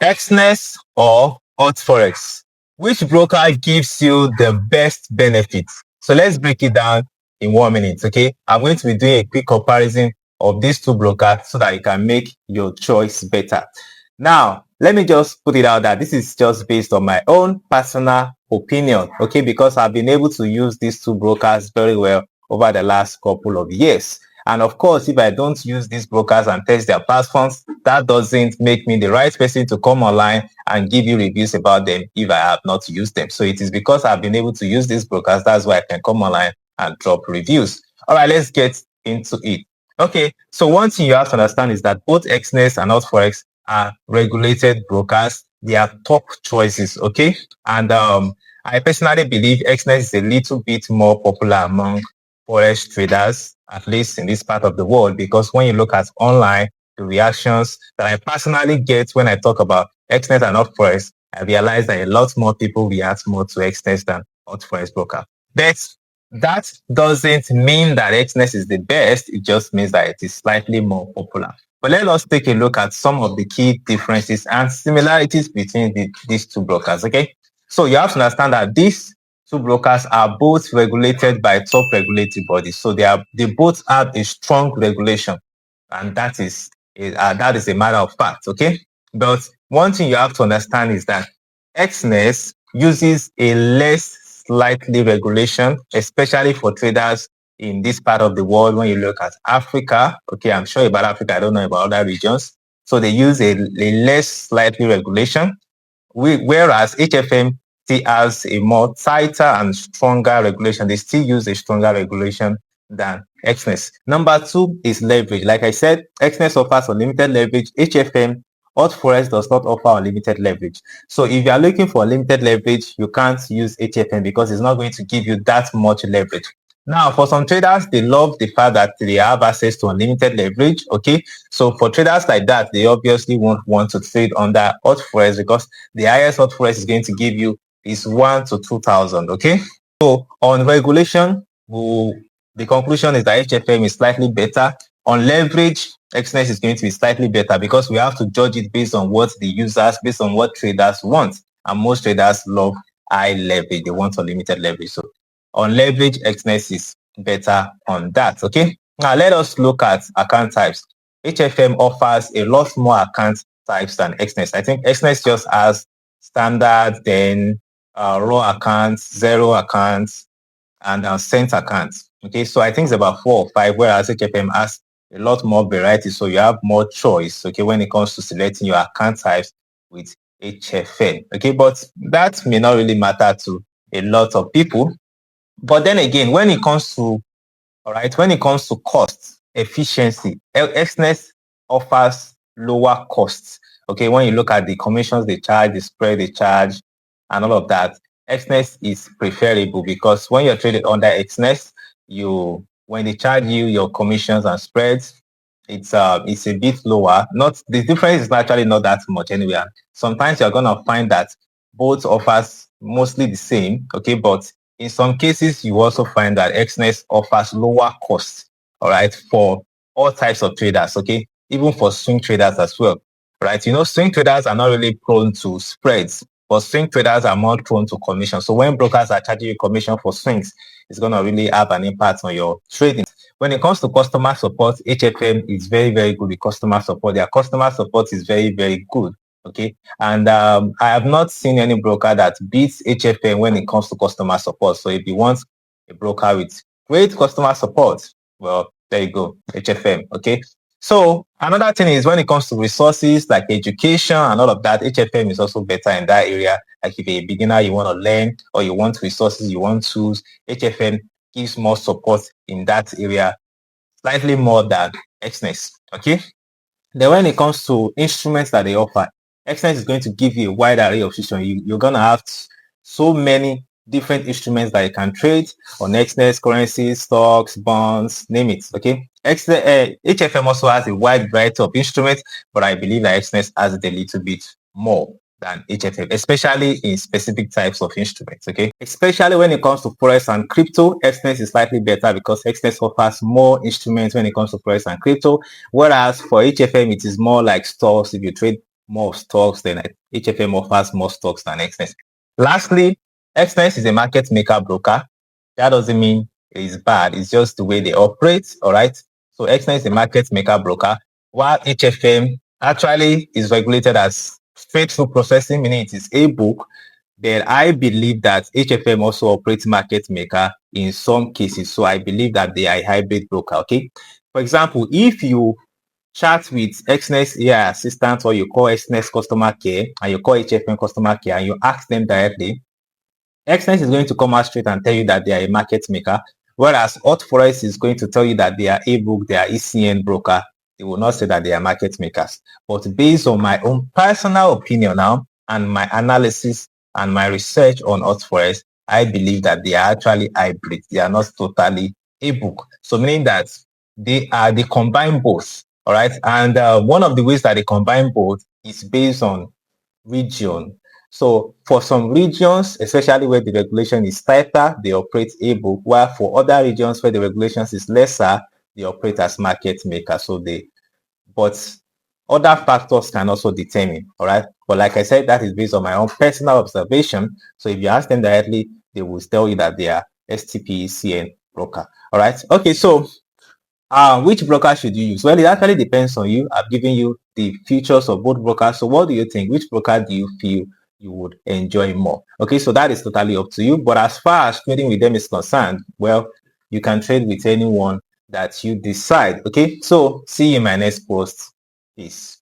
Exness or Hot Forex? Which broker gives you the best benefits? So let's break it down in 1 minute, okay? I'm going to be doing a quick comparison of these two brokers so that you can make your choice better. Now, let me just put it out that this is just based on my own personal opinion, okay? Because I've been able to use these two brokers very well over the last couple of years. And of course, if I don't use these brokers and test their platforms, that doesn't make me the right person to come online and give you reviews about them if I have not used them. So it is because I've been able to use these brokers, that's why I can come online and drop reviews. All right, let's get into it. Okay, so one thing you have to understand is that both Exness and Forex are regulated brokers. They are top choices, okay? And I personally believe Exness is a little bit more popular among Forex traders, at least in this part of the world, because when you look at online, the reactions that I personally get when I talk about Exness and Forex, I realize that a lot more people react more to Exness than Forex broker. But that doesn't mean that Exness is the best. It just means that it is slightly more popular. But let us take a look at some of the key differences and similarities between these two brokers, okay? So you have to understand that these two brokers are both regulated by top regulatory bodies. So they both have a strong regulation, and that is a matter of fact, okay? But one thing you have to understand is that Exness uses a less slightly regulation, especially for traders in this part of the world. When you look at Africa, okay, I'm sure about Africa, I don't know about other regions. So they use a less slightly regulation, whereas HFM still has a more tighter and stronger regulation. They still use a stronger regulation than Exness. Number two is leverage. Like I said, Exness offers unlimited leverage. HFM, Hot Forex, does not offer unlimited leverage. So if you are looking for limited leverage, you can't use HFM because it's not going to give you that much leverage. Now, for some traders, they love the fact that they have access to unlimited leverage, okay? So for traders like that, they obviously won't want to trade under Hot Forex because the highest Hot Forex is going to give you is 1 to 2,000, okay? So on regulation, the conclusion is that HFM is slightly better. On leverage, Exness is going to be slightly better because we have to judge it based on what the users, based on what traders want. And most traders love high leverage. They want unlimited leverage. So on leverage, Exness is better on that, okay? Now, let us look at account types. HFM offers a lot more account types than Exness. I think Exness just has standard, then raw accounts, zero accounts, and cent accounts. Okay, so I think it's about 4 or 5, whereas HFM has a lot more variety, so you have more choice, okay, when it comes to selecting your account types with HFM. Okay, but that may not really matter to a lot of people. But then again, when it comes to cost efficiency, Exness offers lower costs. Okay, when you look at the commissions they charge, the spread they charge, and all of that, Exness is preferable because when you're traded under Exness, when they charge you your commissions and spreads, it's a bit lower. Not the difference is actually not that much anyway. Sometimes you're gonna find that both offers mostly the same, okay, but in some cases, you also find that Exness offers lower costs, all right, for all types of traders, okay, even for swing traders as well, right? You know, swing traders are not really prone to spreads, but swing traders are more prone to commission. So when brokers are charging you commission for swings, it's going to really have an impact on your trading. When it comes to customer support, HFM is very, very good with customer support. Their customer support is very, very good. Okay, and I have not seen any broker that beats HFM when it comes to customer support. So if you want a broker with great customer support, well, there you go, HFM. Okay, so another thing is when it comes to resources like education and all of that, HFM is also better in that area. Like if you're a beginner, you want to learn, or you want resources, you want tools, HFM gives more support in that area, slightly more than Exness. Okay. Then when it comes to instruments that they offer, Exness is going to give you a wide array of instruments. You're going to have so many different instruments that you can trade on Exness, currencies, stocks, bonds, name it, okay? HFM also has a wide variety of instruments, but I believe that Exness has it a little bit more than HFM, especially in specific types of instruments, okay? Especially when it comes to forex and crypto, Exness is slightly better because Exness offers more instruments when it comes to forex and crypto, whereas for HFM, it is more like stocks. If you trade more stocks than HFM offers more stocks than Exness. Lastly, Exness is a market maker broker. That doesn't mean it's bad. It's just the way they operate. All right. So Exness is a market maker broker, while HFM actually is regulated as faithful processing, meaning it is a book. Then I believe that HFM also operates market maker in some cases. So I believe that they are a hybrid broker. Okay. For example, if you chat with Exness AI assistant or you call Exness customer care and you call HFM customer care and you ask them directly, Exness is going to come out straight and tell you that they are a market maker, whereas Hot Forest is going to tell you that they are a book, they are ECN broker. They will not say that they are market makers. But based on my own personal opinion now and my analysis and my research on Hot Forest, I believe that they are actually hybrid. They are not totally a book. So meaning that they combine both. All right. And one of the ways that they combine both is based on region. So for some regions, especially where the regulation is tighter, they operate a book, while for other regions where the regulations is lesser, they operate as market makers. But other factors can also determine, all right? But like I said, that is based on my own personal observation. So if you ask them directly, they will tell you that they are STPCN broker, all right? Okay, so which broker should you use? Well, it actually depends on you. I've given you the features of both brokers. So what do you think? Which broker do you feel you would enjoy more? Okay, so that is totally up to you. But as far as trading with them is concerned, well, you can trade with anyone that you decide. Okay, so see you in my next post. Peace.